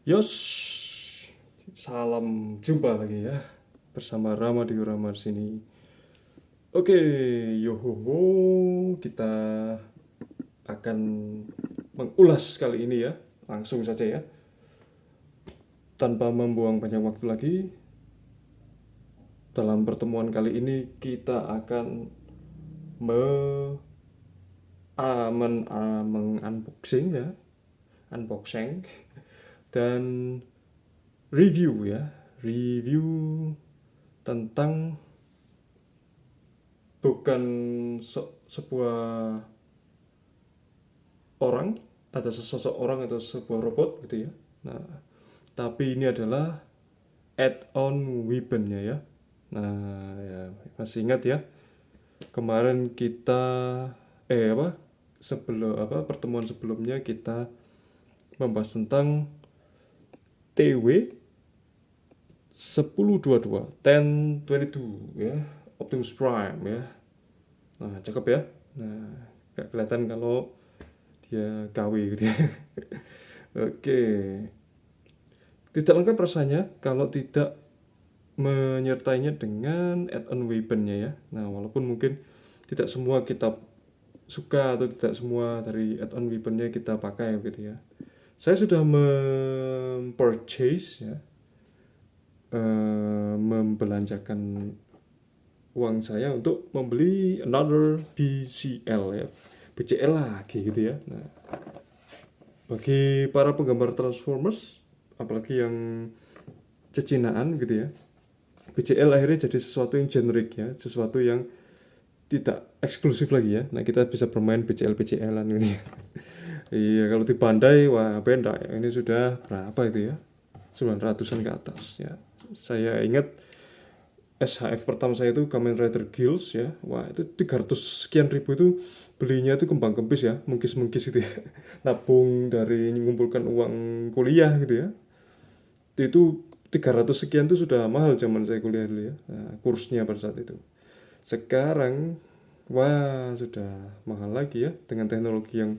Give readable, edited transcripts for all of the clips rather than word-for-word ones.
Yos, salam jumpa lagi ya bersama Rama di Rama di sini. Oke, yohoho, kita akan mengulas kali ini ya, langsung saja ya, tanpa membuang banyak waktu lagi. Dalam pertemuan kali ini kita akan me, unboxing ya, unboxing dan review ya, review tentang bukan sebuah orang atau sesosok orang atau sebuah robot gitu ya. Nah, tapi ini adalah add-on weaponnya ya. Nah, ya, masih ingat ya kemarin kita pertemuan sebelumnya kita membahas tentang TW 1022 ya, Optimus Prime ya. Nah, cakep ya. Nah, gak kelihatan kalau dia KW gitu ya. Oke. Tidak lengkap rasanya kalau tidak menyertainya dengan add-on weaponnya ya. Nah, walaupun mungkin tidak semua kita suka atau tidak semua dari add-on weaponnya kita pakai gitu ya. Saya sudah mempurchase ya, membelanjakan uang saya untuk membeli another BCL ya, BCL lagi gitu ya. Nah, bagi para penggemar Transformers, apalagi yang cecinaan gitu ya, BCL akhirnya jadi sesuatu yang generik ya, sesuatu yang tidak eksklusif lagi ya. Nah, kita bisa bermain BCL-BCL-an ini ya. Iya, kalau di Bandai, wah benda ya. Ini sudah berapa itu ya? 900-an ke atas ya. Saya ingat SHF pertama saya itu Kamen Rider Guilds ya. Wah, itu 300 sekian ribu itu belinya itu kembang kempis ya, mengkis-mengkis gitu ya. Nabung dari mengumpulkan uang kuliah gitu ya. Itu 300 sekian itu sudah mahal zaman saya kuliah dulu ya. Nah, kursnya pada saat itu. Sekarang wah sudah mahal lagi ya dengan teknologi yang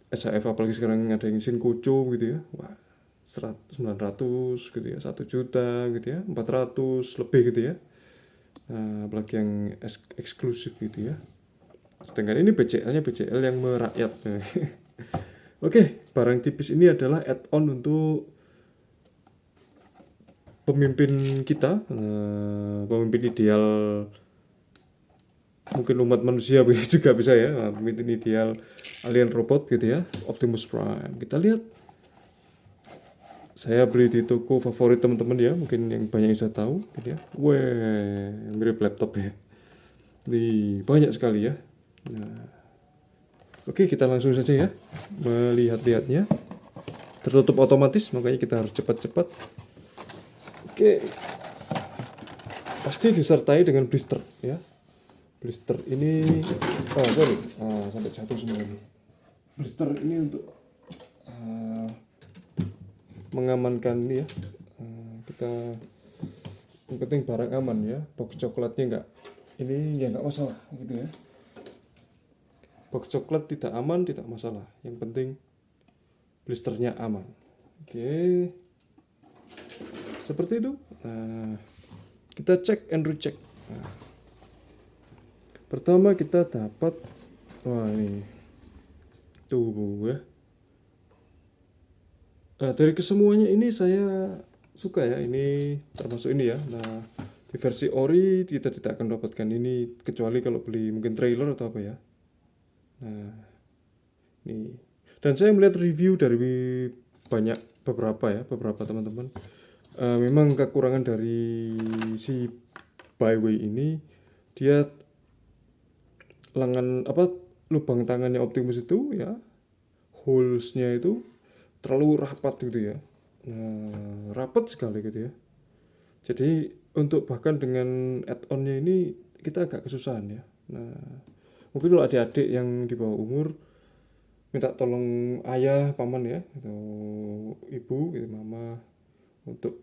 SHF, apalagi sekarang ada yang Shinkocho gitu ya. Wah, 900 gitu ya, 1 juta gitu ya, 400 lebih gitu ya. Nah, apalagi yang eksklusif gitu ya. Sedangkan ini BCL-nya BCL yang merakyat. Oke, barang tipis ini adalah add-on untuk pemimpin kita, pemimpin ideal mungkin umat manusia juga bisa ya, pemimpin ideal alien robot gitu ya, Optimus Prime. Kita lihat, saya beli di toko favorit teman-teman ya, mungkin yang banyak yang saya tahu gitu ya. Weh, mirip laptop ya. Nih, banyak sekali ya. Nah, oke, kita langsung saja ya melihat-lihatnya. Tertutup otomatis, makanya kita harus cepat-cepat. Oke, pasti disertai dengan blister ya. Blister ini, sampai jatuh semua ini. Blister ini untuk mengamankan ini ya. Kita yang penting barang aman ya. Box coklatnya enggak, ini ya enggak masalah gitu ya. Box coklat tidak aman tidak masalah. Yang penting blisternya aman. Oke, seperti itu. Nah, kita cek and recheck. Nah, pertama kita dapat, wah ini tuh ya. Nah, dari kesemuanya ini saya suka ya, ini termasuk ini ya. Nah, di versi ori kita tidak akan dapatkan ini kecuali kalau beli mungkin trailer atau apa ya. Nah, ini. Dan saya melihat review dari beberapa teman-teman. Memang kekurangan dari si Byway ini, dia lubang tangannya Optimus itu ya, holes-nya itu terlalu rapat gitu ya. Nah, rapat sekali gitu ya. Jadi untuk bahkan dengan add-onnya ini kita agak kesusahan ya. Nah, mungkin kalau adik-adik yang di bawah umur minta tolong ayah, paman ya, atau ibu gitu, mama, untuk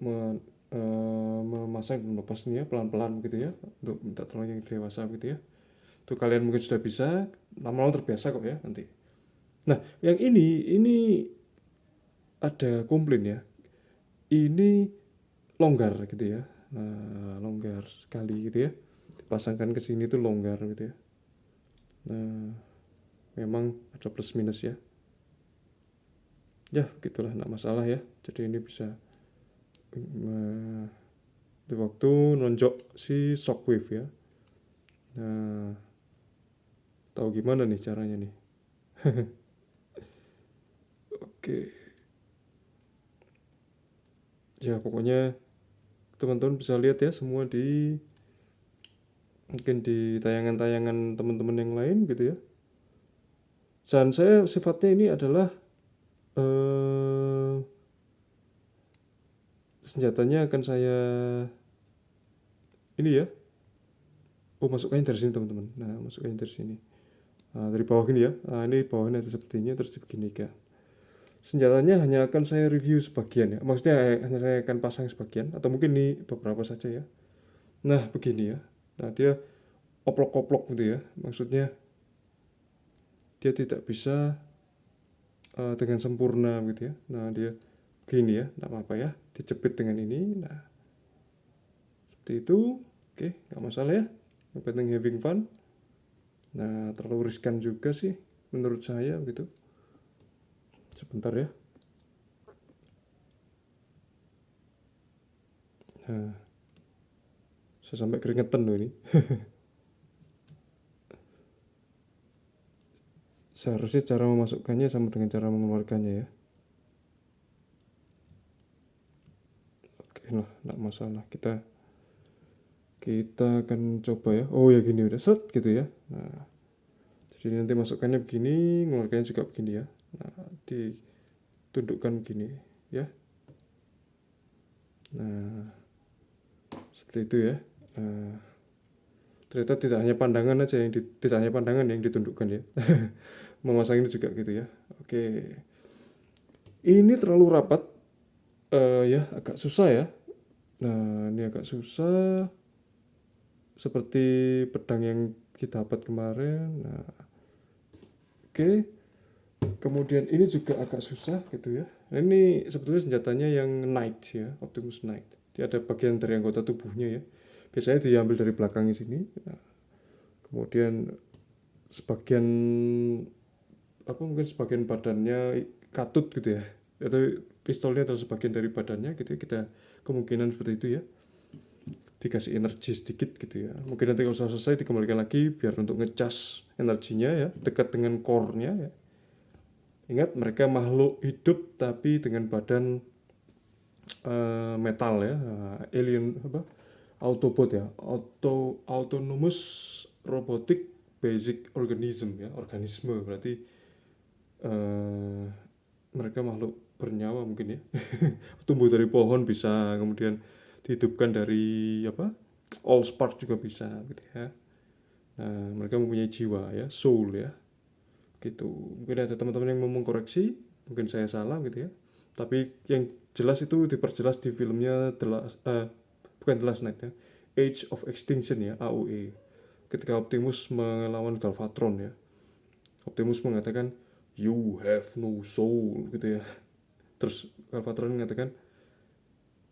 memasang dan melepasnya pelan-pelan gitu ya, untuk minta tolong yang dewasa gitu ya. Itu kalian mungkin sudah bisa, lama-lama terbiasa kok ya nanti. Nah, yang ini ada komplain ya. ini longgar gitu ya. Nah, longgar sekali gitu ya. Dipasangkan ke sini tuh longgar gitu ya. Nah, memang ada plus minus ya. Ya, begitulah, enggak masalah ya. Jadi ini bisa di waktu nonjok si shockwave ya. Nah, tahu gimana nih caranya nih? Oke. Ya, pokoknya teman-teman bisa lihat ya semua di mungkin di tayangan-tayangan teman-teman yang lain gitu ya. Dan saya sifatnya ini adalah eh, senjatanya akan saya ini ya. Oh, masukkannya dari sini teman-teman. Nah, masukkannya dari sini. Nah, dari bawah gini ya. Nah, ini bawahnya seperti ini terus dibeginikan. Senjatanya hanya akan saya review sebagian ya. Maksudnya hanya saya akan pasang sebagian atau mungkin ini beberapa saja ya. Nah, begini ya. Nah, dia oplok-oplok gitu ya. Maksudnya dia tidak bisa dengan sempurna gitu ya. Nah, dia begini ya, nggak apa-apa ya. Dicepit dengan ini. Nah, seperti itu. Oke, nggak masalah ya. Yang penting having fun. Nah, terlalu riskan juga sih menurut saya gitu. Sebentar ya. Nah, saya sampai keringetan loh ini. Seharusnya cara memasukkannya sama dengan cara mengeluarkannya ya. Oke lah, nggak masalah. Kita akan coba ya. Oh ya gini udah set gitu ya. Nah, jadi nanti masukkannya begini, mengeluarkannya juga begini ya. Nah, ditundukkan begini ya. Nah, seperti itu ya. Nah, ternyata tidak hanya pandangan aja tidak hanya pandangan yang ditundukkan ya. Memasang ini juga gitu ya. Oke. Ini terlalu rapat ya, agak susah ya. Nah, ini agak susah seperti pedang yang kita dapat kemarin. Nah, oke. Kemudian ini juga agak susah gitu ya. Nah, ini sebetulnya senjatanya yang Knight ya, Optimus Knight. Dia ada bagian dari anggota tubuhnya ya. Biasanya diambil dari belakangnya sini. Nah, kemudian sebagian apa mungkin sebagian badannya katut gitu ya. Atau pistolnya atau sebagian dari badannya gitu ya. Kita kemungkinan seperti itu ya. Dikasih energi sedikit gitu ya. Mungkin nanti kalau sudah selesai dikembalikan lagi biar untuk ngecas energinya ya, dekat dengan core-nya ya. Ingat mereka makhluk hidup tapi dengan badan metal ya, alien apa? Autobot ya, autonomous robotic basic organism ya, organisme berarti eh, mereka makhluk bernyawa mungkin ya. Tumbuh dari pohon bisa, kemudian dihidupkan dari apa? All spark juga bisa gitu ya. Nah, mereka mempunyai jiwa ya, soul ya. Gitu. Mungkin ada teman-teman yang mau mengkoreksi, mungkin saya salah gitu ya. Tapi yang jelas itu diperjelas di filmnya bukan The Last Night ya, Age of Extinction ya, AOE. Ketika Optimus melawan Galvatron ya, Optimus mengatakan you have no soul gitu ya. Terus Galvatron mengatakan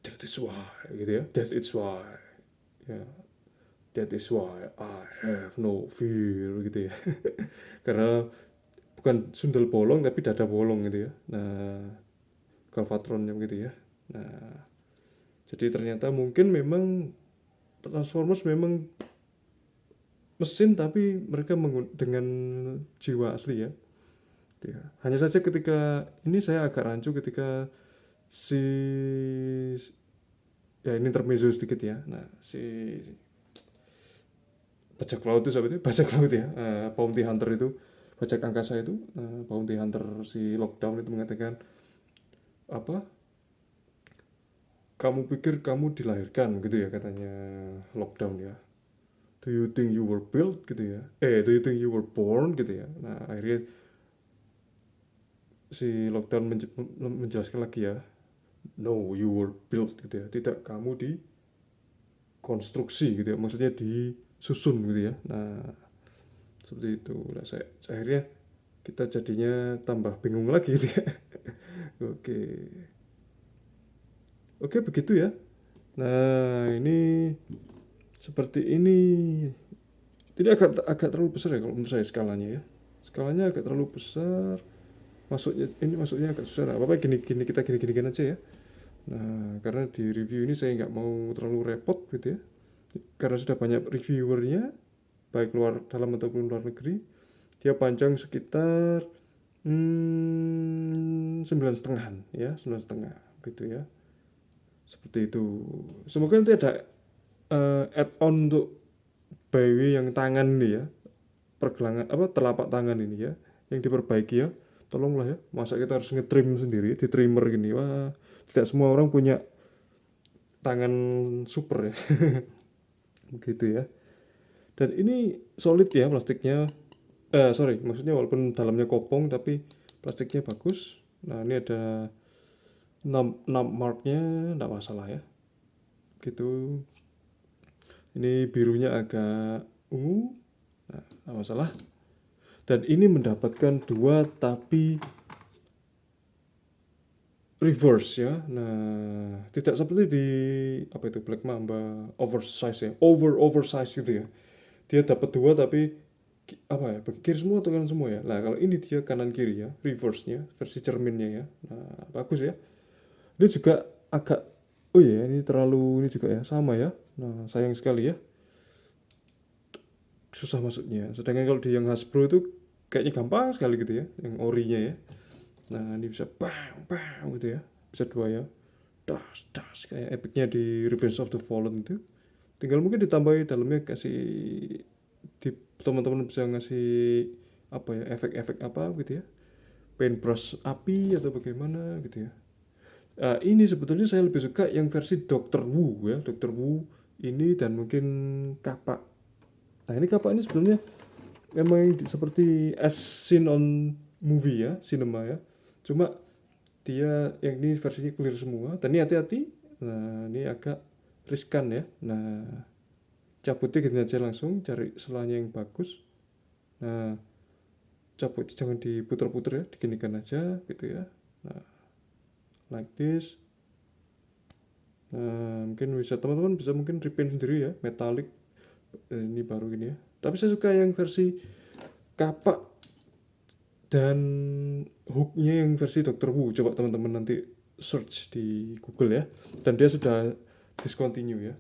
that is why gitu ya, that is why ya, that is why I have no fear gitu ya. Karena bukan sundel bolong tapi dada bolong gitu ya. Nah, Galvatronnya gitu ya. Nah, jadi ternyata mungkin memang Transformers memang mesin tapi mereka dengan jiwa asli ya. Ya. Hanya saja ketika ini saya agak rancu ketika si ya ini intermezzo sedikit ya. Nah, si bajak laut itu siapa itu? Bajak laut ya. Bounty Hunter itu, bajak angkasa itu, Bounty Hunter si Lockdown itu mengatakan apa? Kamu pikir kamu dilahirkan gitu ya katanya Lockdown ya. Do you think you were built gitu ya? Do you think you were born gitu ya? Nah, akhirnya si Lockdown menjelaskan lagi ya. No, you were built gitu ya. Tidak kamu dikonstruksi gitu ya. Maksudnya disusun gitu ya. Nah, seperti itu. Nah, akhirnya kita jadinya tambah bingung lagi gitu ya. Oke. Oke, begitu ya. Nah, ini seperti ini. Ini agak agak terlalu besar ya kalau menurut saya skalanya ya. Skalanya agak terlalu besar. Masuknya agak susah. Nah, apa gini kita gini aja ya. Nah, karena di review ini saya nggak mau terlalu repot gitu ya. Karena sudah banyak reviewernya, baik luar dalam ataupun luar negeri. Dia panjang sekitar 9,5 ya, 9,5 gitu ya. Seperti itu. Semoga nanti ada add-on untuk Bayway yang tangan ini ya, pergelangan apa telapak tangan ini ya, yang diperbaiki ya. Tolonglah ya, masa kita harus ngetrim sendiri, di trimmer gini. Wah, tidak semua orang punya tangan super ya, begitu ya. Dan ini solid ya plastiknya. Sorry, maksudnya walaupun dalamnya kopong tapi plastiknya bagus. Nah, ini ada nub marknya, enggak masalah ya. Gitu. Ini birunya agak ungu, nah, enggak masalah. Dan ini mendapatkan dua tapi reverse ya. Nah, tidak seperti di apa itu Black Mamba oversize ya, oversize gitu ya. Dia dapat dua tapi apa ya, bagi kiri semua atau kanan semua ya. Nah, kalau ini dia kanan kiri ya, reverse-nya, versi cerminnya ya. Nah, bagus ya. Ini juga agak, oh iya ini terlalu ini juga ya, sama ya. Nah, sayang sekali ya, susah masuknya. Sedangkan kalau di yang Hasbro itu kayaknya gampang sekali gitu ya, yang orinya ya. Nah, ini bisa bang bang gitu ya, bisa dua ya, das das kayak epicnya di Revenge of the Fallen itu. Tinggal mungkin ditambahi dalamnya, kasih di teman-teman bisa ngasih apa ya, efek-efek apa gitu ya, paintbrush api atau bagaimana gitu ya. Ini sebetulnya saya lebih suka yang versi Doctor Wu ya, Doctor Wu ini, dan mungkin kapak. Nah, ini kapak ini sebenarnya memang seperti as seen on movie ya, cinema ya. Cuma dia yang ini versinya clear semua. Dan ini hati-hati. Nah, ini agak riskan ya. Nah, cabutnya gitu aja langsung, cari selanya yang bagus. Nah, cabut jangan diputer-puter ya, diginikan aja gitu ya. Nah, like this. Nah, mungkin bisa teman-teman bisa mungkin repaint sendiri ya, metalik. Ini baru gini ya. Tapi saya suka yang versi kapak dan hooknya yang versi Dr. Wu. Coba teman-teman nanti search di Google ya. Dan dia sudah discontinue.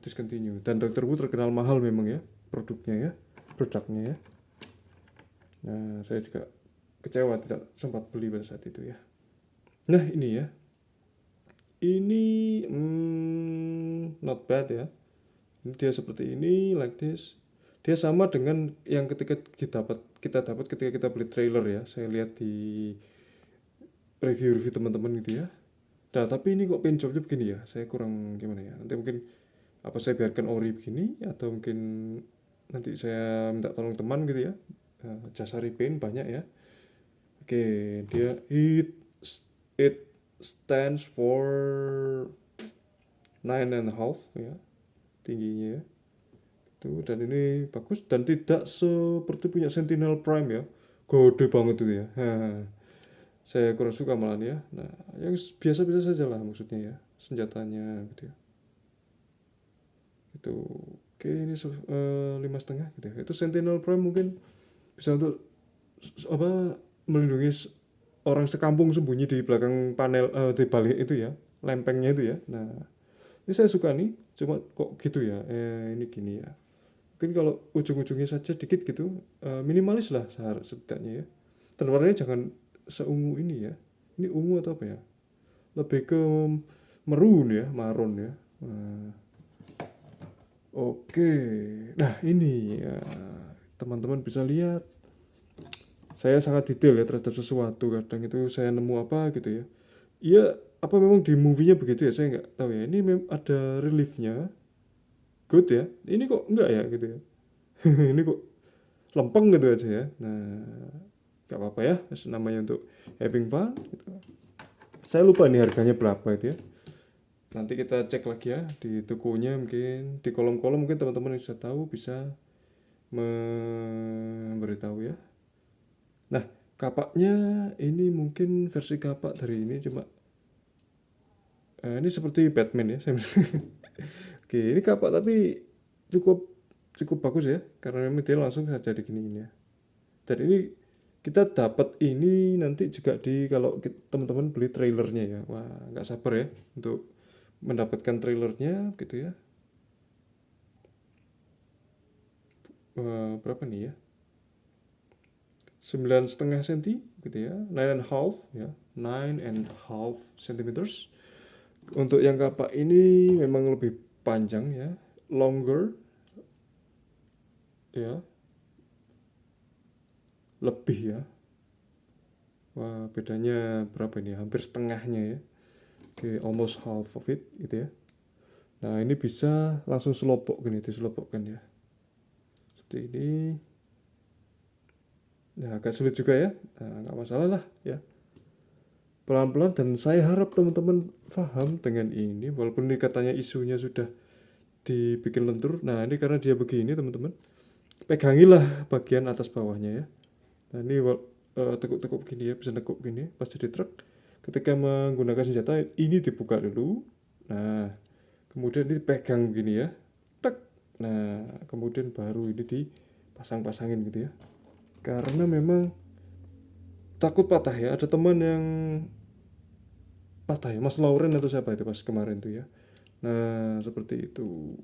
Dan Dr. Wu terkenal mahal memang ya produknya ya. Nah, saya juga kecewa tidak sempat beli pada saat itu ya. Nah, ini ya. Ini not bad ya. Ini dia seperti ini, like this. Dia sama dengan yang ketika kita dapat ketika kita beli trailer ya. Saya lihat di review-review teman-teman gitu ya. Nah, tapi ini kok paint jobnya begini ya. Saya kurang gimana ya. Nanti mungkin apa saya biarkan ori begini, atau mungkin nanti saya minta tolong teman gitu ya. Jasa repaint banyak ya. Oke, dia it stands for 9,5 ya tingginya ya. Tuh, dan ini bagus dan tidak seperti punya Sentinel Prime ya. Gede banget itu ya. Saya kurang suka malah ya. Nah, yang biasa-biasa saja lah maksudnya ya, senjatanya gitu ya. Itu oke, ini 5,5 gitu ya. Itu Sentinel Prime mungkin bisa untuk apa, melindungi orang sekampung sembunyi di belakang panel, di balik itu ya, lempengnya itu ya. Nah, ini saya suka nih, cuma kok gitu ya. Ini gini ya. Mungkin kalau ujung-ujungnya saja dikit gitu, minimalis lah setidaknya ya. Dan warnanya jangan seungu ini ya. Ini ungu atau apa ya? Lebih ke merun ya, marun ya. Nah, oke. Nah, ini ya, teman-teman bisa lihat. Saya sangat detail ya terhadap sesuatu. Kadang itu saya nemu apa gitu ya. Iya, apa memang di movie-nya begitu ya? Saya nggak tahu ya. Ini ada reliefnya, good ya. Ini kok enggak ya gitu ya. Ini kok lempeng gitu aja ya. Nah, nggak apa-apa ya. Namanya untuk having fun. Gitu. Saya lupa nih harganya berapa itu ya. Nanti kita cek lagi ya di tokonya, mungkin di kolom-kolom mungkin teman-teman yang sudah tahu bisa memberitahu ya. Nah, kapaknya ini mungkin versi kapak dari ini, coba Ini seperti Batman ya. Oke, ini kapak tapi cukup cukup bagus ya, karena memang dia langsung saja diginiin ya. Dan ini kita dapat ini nanti juga di kalau teman-teman beli trailernya ya. Wah, nggak sabar ya untuk mendapatkan trailernya gitu ya. Berapa nih ya? 9,5 cm gitu ya, 9,5 ya, 9,5 centimeters. Untuk yang kapak ini memang lebih panjang ya, longer ya, lebih ya. Wah, bedanya berapa ini? Hampir setengahnya ya. Oke, almost half of it gitu ya. Nah, ini bisa langsung selopok gini, diselopokkan ya. Seperti ini. Nah, agak sulit juga ya. Nah, nggak masalah lah ya. Pelan-pelan, dan saya harap teman-teman paham dengan ini, walaupun ini katanya isunya sudah dibikin lentur. Nah, ini karena dia begini teman-teman. Pegangilah bagian atas bawahnya ya. Nah, ini tekuk-tekuk gini ya, bisa nekuk gini pas jadi truk. Ketika menggunakan senjata ini dibuka dulu. Nah, kemudian ini pegang gini ya. Tek. Nah, kemudian baru ini dipasang-pasangin gitu ya. Karena memang takut patah ya. Ada teman yang patah ya, Mas Lauren atau siapa itu pas kemarin tuh ya. Nah, seperti itu.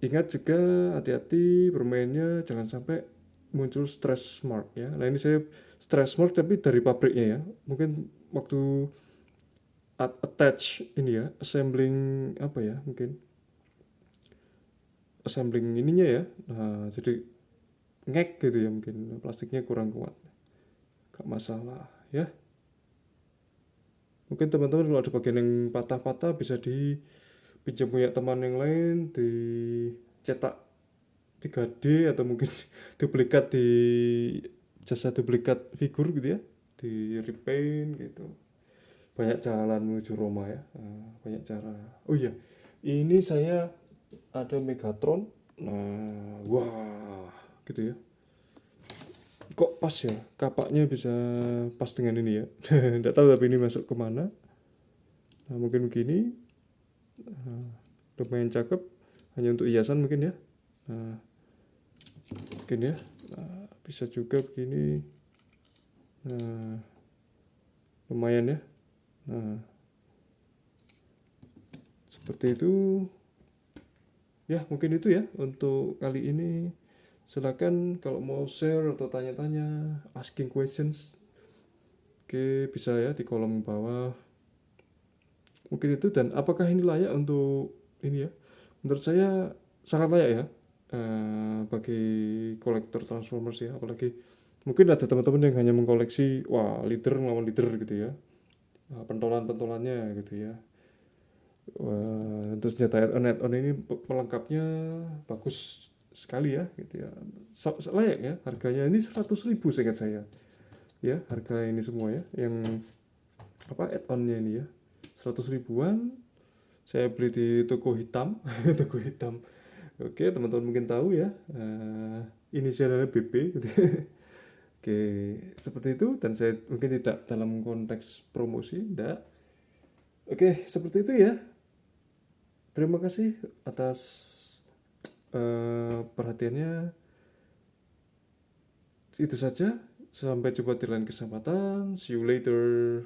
Ingat juga, hati-hati bermainnya, jangan sampai muncul stress mark ya. Nah, ini saya stress mark tapi dari pabriknya ya. Mungkin waktu attach ini ya, assembling apa ya, mungkin assembling ininya ya. Nah, jadi ngek gitu ya, mungkin plastiknya kurang kuat. Gak masalah ya. Mungkin teman-teman kalau ada bagian yang patah-patah bisa dipinjam punya teman yang lain, dicetak 3D atau mungkin duplikat di jasa duplikat figur gitu ya, di repaint gitu. Banyak jalan menuju Roma ya. Banyak cara. Oh iya, ini saya ada Megatron. Nah, wah, gitu ya. Kok pas ya? Kapaknya bisa pas dengan ini ya. Tidak tahu tapi ini masuk kemana. Nah, mungkin begini. Lumayan cakep. Hanya untuk hiasan mungkin ya. Nah, mungkin ya. Nah, bisa juga begini. Nah, lumayan ya. Nah, seperti itu. Ya, mungkin itu ya untuk kali ini. Silakan kalau mau share atau tanya-tanya, asking questions. Oke, bisa ya di kolom bawah. Mungkin itu, dan apakah ini layak untuk ini ya? Menurut saya sangat layak ya, bagi kolektor Transformers ya. Apalagi mungkin ada teman-teman yang hanya mengkoleksi wah leader lawan leader gitu ya. Pentolan-pentolannya gitu ya. Wah, terus senjata add-on ini pelengkapnya bagus sekali ya gitu ya. Layak ya, harganya ini 100.000 seingat saya. Ya, harga ini semua ya yang apa add-onnya ini ya. 100 ribuan. Saya beli di toko hitam. Toko hitam. Oke, teman-teman mungkin tahu ya. Inisialnya BP gitu. Oke, seperti itu, dan saya mungkin tidak dalam konteks promosi, tidak. Oke, seperti itu ya. Terima kasih atas perhatiannya. Itu saja. Sampai jumpa di lain kesempatan. See you later.